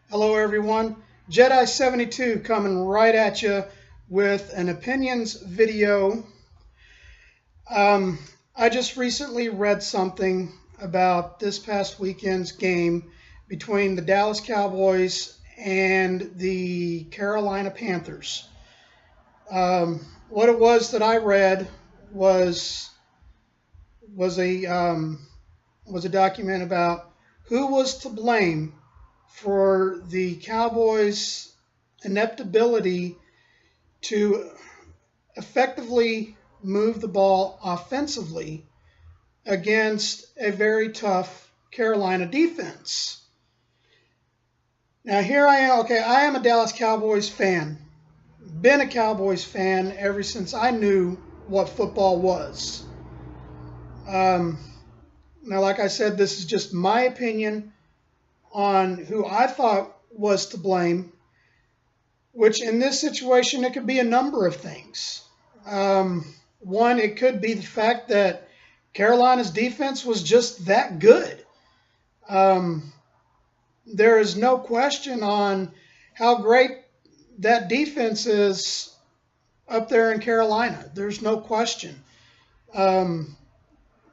Hello, everyone. Jedi72 coming right at you with an opinions video. I just recently read something about this past weekend's game between the Dallas Cowboys and the Carolina Panthers. What it was that I read was was a was a document about who was to blame for the Cowboys' ineptability to effectively move the ball offensively against a very tough Carolina defense. Now here I am. Okay, I am a Dallas Cowboys fan. Been a Cowboys fan ever since I knew what football was. Now, like I said, this is just my opinion on who I thought was to blame, which in this situation, it could be a number of things. One, it could be the fact that Carolina's defense was just that good. There is no question on how great that defense is up there in Carolina. There's no question.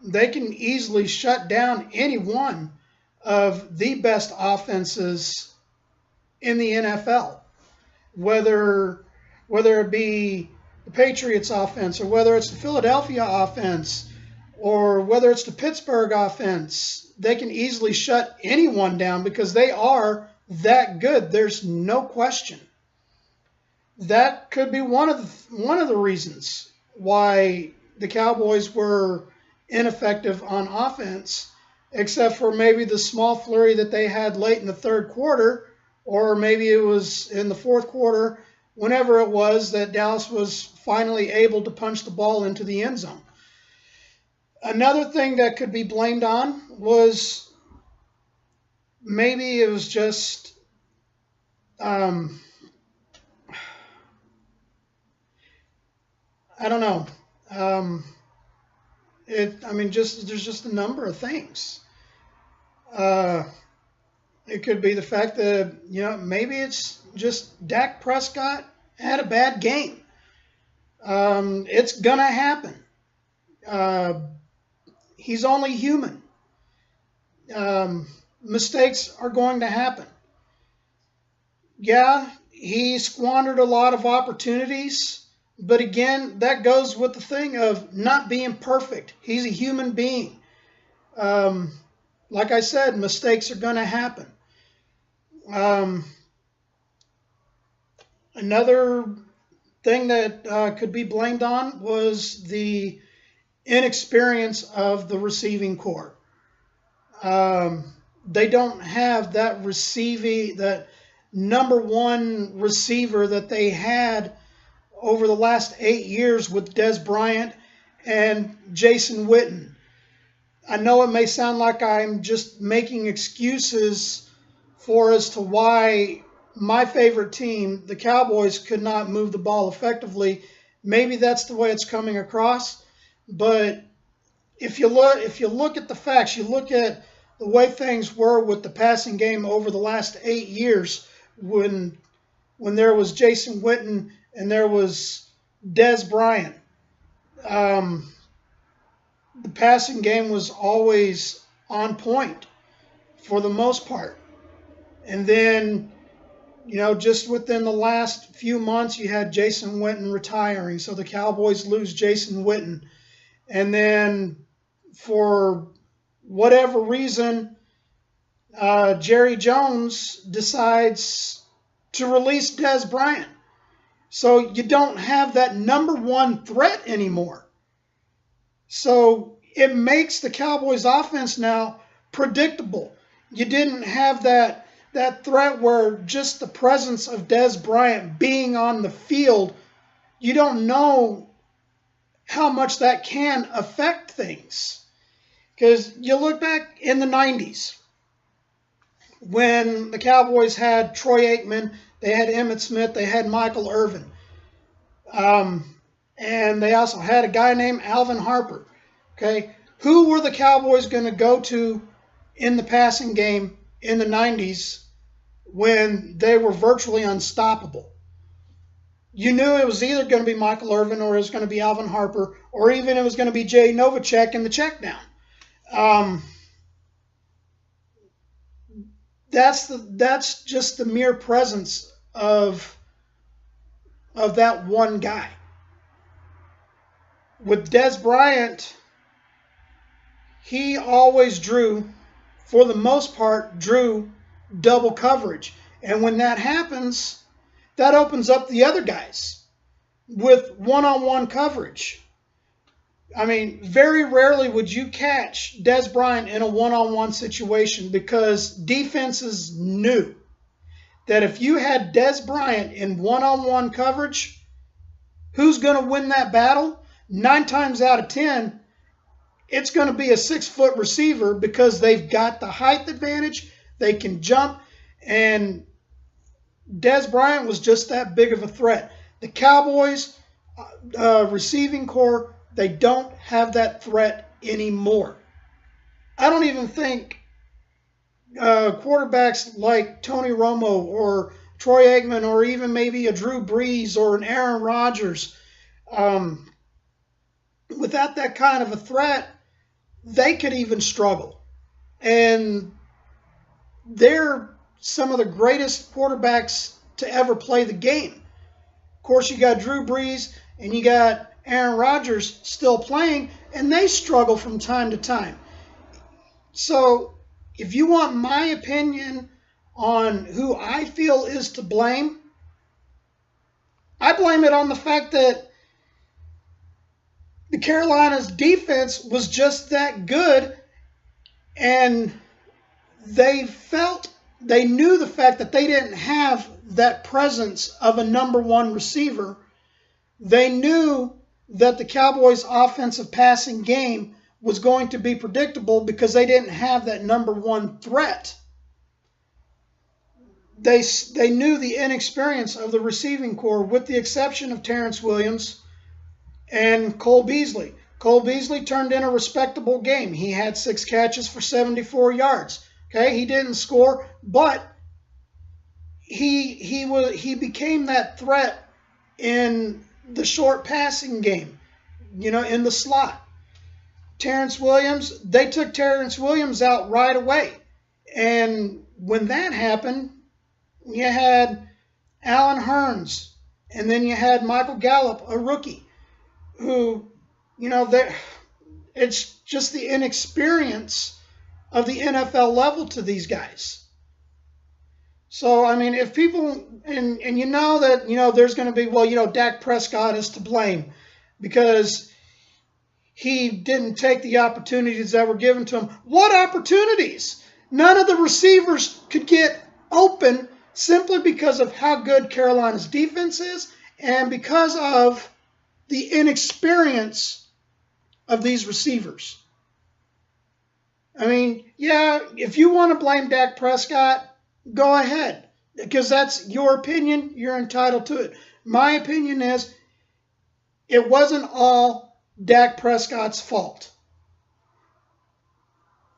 They can easily shut down any one of the best offenses in the NFL, whether it be the Patriots offense or whether it's the Philadelphia offense or whether it's the Pittsburgh offense. They can easily shut anyone down because they are that good. There's no question. That could be one of the reasons why the Cowboys were ineffective on offense, except for maybe the small flurry that they had late in the third quarter, or maybe it was in the fourth quarter, whenever it was that Dallas was finally able to punch the ball into the end zone. Another thing that could be blamed on was maybe it was just I don't know. There's just a number of things. It could be the fact that, maybe it's just Dak Prescott had a bad game. It's going to happen. He's only human. Mistakes are going to happen. Yeah, he squandered a lot of opportunities. But again, that goes with the thing of not being perfect. He's a human being. Like I said, mistakes are going to happen. Another thing that could be blamed on was the inexperience of the receiving corps. They don't have that number one receiver that they had over the last 8 years with Dez Bryant and Jason Witten. I know it may sound like I'm just making excuses as to why my favorite team, the Cowboys, could not move the ball effectively. Maybe that's the way it's coming across. But if you look at the facts, you look at the way things were with the passing game over the last 8 years when there was Jason Witten and there was Dez Bryant. The passing game was always on point for the most part. And then, just within the last few months, you had Jason Witten retiring. So the Cowboys lose Jason Witten. And then for whatever reason, Jerry Jones decides to release Dez Bryant. So you don't have that number one threat anymore. So it makes the Cowboys offense now predictable. You didn't have that threat where just the presence of Dez Bryant being on the field, you don't know how much that can affect things. Because you look back in the 90s when the Cowboys had Troy Aikman, they had Emmitt Smith, they had Michael Irvin. And they also had a guy named Alvin Harper. Okay, who were the Cowboys going to go to in the passing game in the 90s when they were virtually unstoppable. You knew it was either going to be Michael Irvin or it was going to be Alvin Harper or even it was going to be Jay Novacek in the check down. That's just the mere presence of that one guy. With Dez Bryant, he always drew, for the most part, drew double coverage. And when that happens, that opens up the other guys with one-on-one coverage. I mean, very rarely would you catch Dez Bryant in a one-on-one situation because defenses knew that if you had Dez Bryant in one-on-one coverage, who's going to win that battle? 9 times out of 10, it's going to be a 6-foot receiver because they've got the height advantage, they can jump, and Dez Bryant was just that big of a threat. The Cowboys receiving corps, they don't have that threat anymore. I don't even think quarterbacks like Tony Romo or Troy Aikman or even maybe a Drew Brees or an Aaron Rodgers, without that kind of a threat, they could even struggle. And they're some of the greatest quarterbacks to ever play the game. Of course, you got Drew Brees and you got Aaron Rodgers still playing, and they struggle from time to time. So if you want my opinion on who I feel is to blame, I blame it on the fact that the Carolina's defense was just that good, and they knew the fact that they didn't have that presence of a number one receiver. They knew that the Cowboys' offensive passing game was going to be predictable because they didn't have that number one threat. They knew the inexperience of the receiving corps, with the exception of Terrence Williams and Cole Beasley. Cole Beasley turned in a respectable game. He had 6 catches for 74 yards. Okay, he didn't score, but he became that threat in the short passing game, in the slot. Terrence Williams, they took Terrence Williams out right away. And when that happened, you had Alan Hearns, and then you had Michael Gallup, a rookie, who, it's just the inexperience of the NFL level to these guys. So, I mean, if people, and you know that, there's going to be, Dak Prescott is to blame because he didn't take the opportunities that were given to him. What opportunities? None of the receivers could get open simply because of how good Carolina's defense is and because of the inexperience of these receivers. I mean, yeah, if you want to blame Dak Prescott, go ahead, because that's your opinion. You're entitled to it. My opinion is it wasn't all Dak Prescott's fault.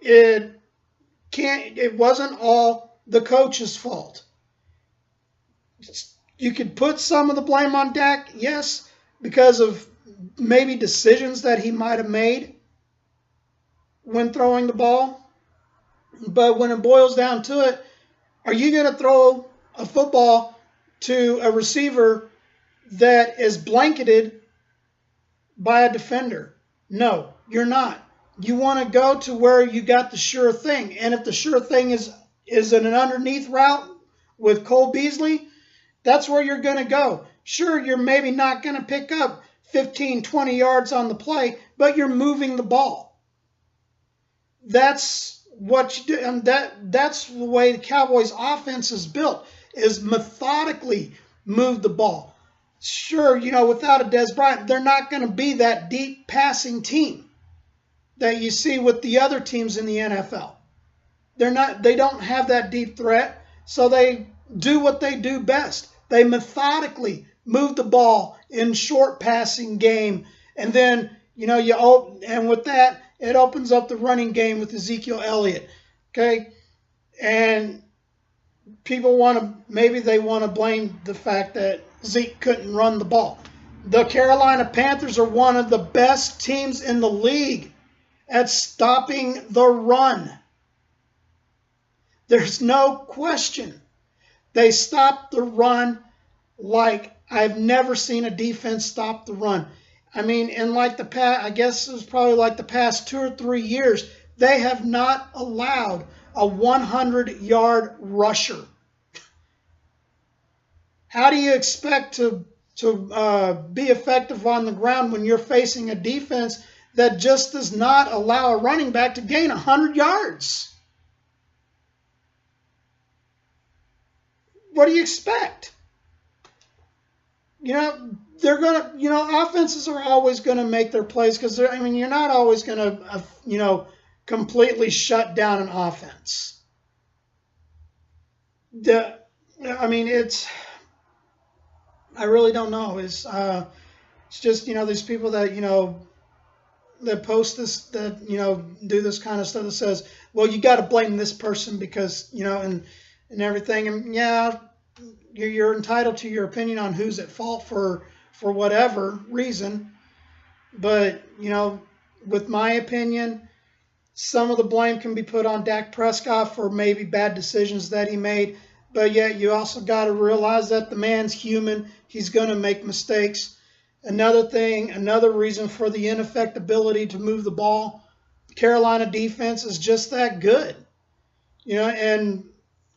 It wasn't all the coach's fault. You could put some of the blame on Dak, yes, because of maybe decisions that he might have made when throwing the ball. But when it boils down to it, are you going to throw a football to a receiver that is blanketed by a defender? No, you're not. You want to go to where you got the sure thing. And if the sure thing is an underneath route with Cole Beasley, that's where you're going to go. Sure, you're maybe not going to pick up 15, 20 yards on the play, but you're moving the ball. That's what you do, and that's the way the Cowboys' offense is built, is methodically move the ball. Sure, without a Dez Bryant, they're not going to be that deep passing team that you see with the other teams in the NFL. They don't have that deep threat, so they do what they do best. They methodically move the ball in short passing game, and then and with that, it opens up the running game with Ezekiel Elliott. Okay, and people want to, maybe they want to blame the fact that Zeke couldn't run the ball. The Carolina Panthers are one of the best teams in the league at stopping the run. There's no question. They stopped the run like I've never seen a defense stop the run. I mean, in like the past, I guess it was probably like the past 2 or 3 years, they have not allowed a 100-yard rusher. How do you expect to be effective on the ground when you're facing a defense that just does not allow a running back to gain 100 yards? What do you expect? You know, they're going to, you know, offenses are always going to make their plays because, I mean, you're not always going to, you know, completely shut down an offense. I mean, I really don't know. It's just, you know, these people that, you know, that post this, that, you know, do this kind of stuff that says, well, you got to blame this person because, you know, and everything. And yeah, you're entitled to your opinion on who's at fault for whatever reason. But, you know, with my opinion, some of the blame can be put on Dak Prescott for maybe bad decisions that he made. But yet you also got to realize that the man's human. He's going to make mistakes. Another thing, another reason for the ineffectability to move the ball, Carolina defense is just that good. You know, and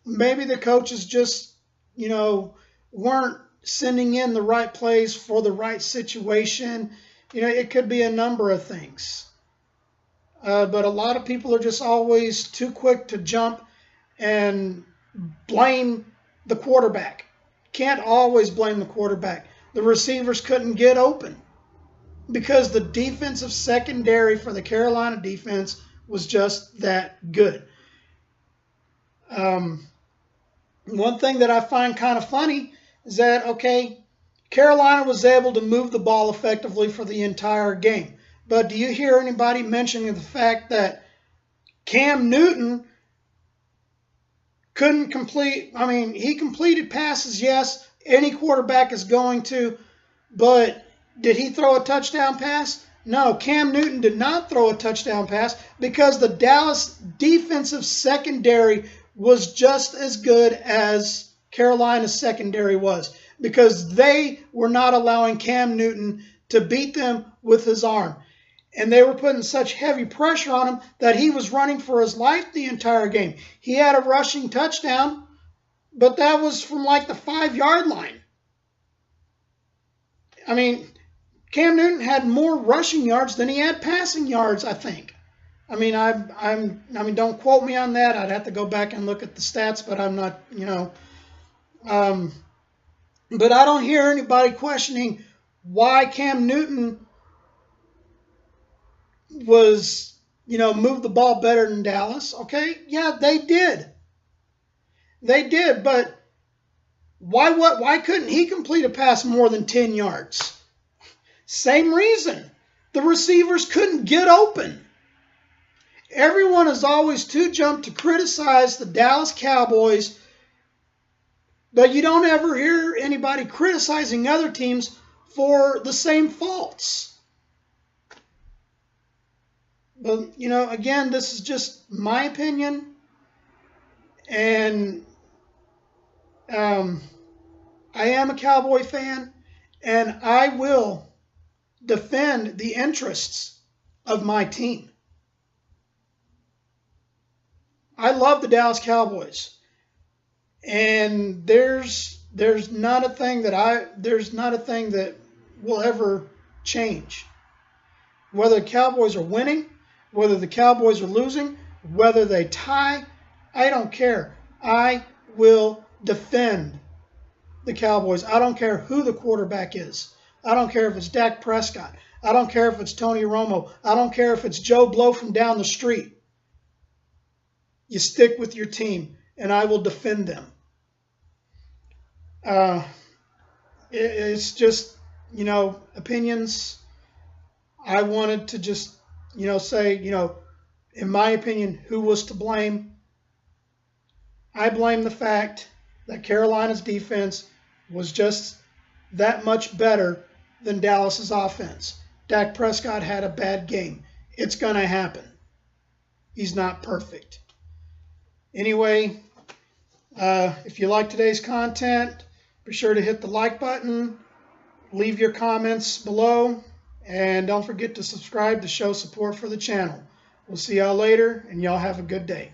maybe the coaches just, you know, weren't sending in the right plays for the right situation. You know, it could be a number of things. But a lot of people are just always too quick to jump and blame the quarterback. Can't always blame the quarterback. The receivers couldn't get open because the defensive secondary for the Carolina defense was just that good. One thing that I find kind of funny is that, okay, Carolina was able to move the ball effectively for the entire game. But do you hear anybody mentioning the fact that Cam Newton couldn't complete? I mean, he completed passes, yes, any quarterback is going to, but did he throw a touchdown pass? No, Cam Newton did not throw a touchdown pass because the Dallas defensive secondary was just as good as Carolina's secondary was, because they were not allowing Cam Newton to beat them with his arm. And they were putting such heavy pressure on him that he was running for his life the entire game. He had a rushing touchdown, but that was from like the 5-yard line. I mean, Cam Newton had more rushing yards than he had passing yards, I think. I mean, I mean, don't quote me on that. I'd have to go back and look at the stats, but I'm not, you know. But I don't hear anybody questioning why Cam Newton was, you know, moved the ball better than Dallas. Okay, yeah, they did. They did, but why couldn't he complete a pass more than 10 yards? Same reason. The receivers couldn't get open. Everyone is always too jumped to criticize the Dallas Cowboys, but you don't ever hear anybody criticizing other teams for the same faults. But, you know, again, this is just my opinion, and I am a Cowboy fan, and I will defend the interests of my team. I love the Dallas Cowboys, and there's not a thing that will ever change. Whether the Cowboys are winning, whether the Cowboys are losing, whether they tie, I don't care. I will defend the Cowboys. I don't care who the quarterback is. I don't care if it's Dak Prescott. I don't care if it's Tony Romo. I don't care if it's Joe Blow from down the street. You stick with your team, and I will defend them. It's just, you know, opinions. I wanted to just, you know, say, you know, in my opinion, who was to blame. I blame the fact that Carolina's defense was just that much better than Dallas's offense. Dak Prescott had a bad game. It's going to happen. He's not perfect. Anyway, if you like today's content, be sure to hit the like button, leave your comments below, and don't forget to subscribe to show support for the channel. We'll see y'all later, and y'all have a good day.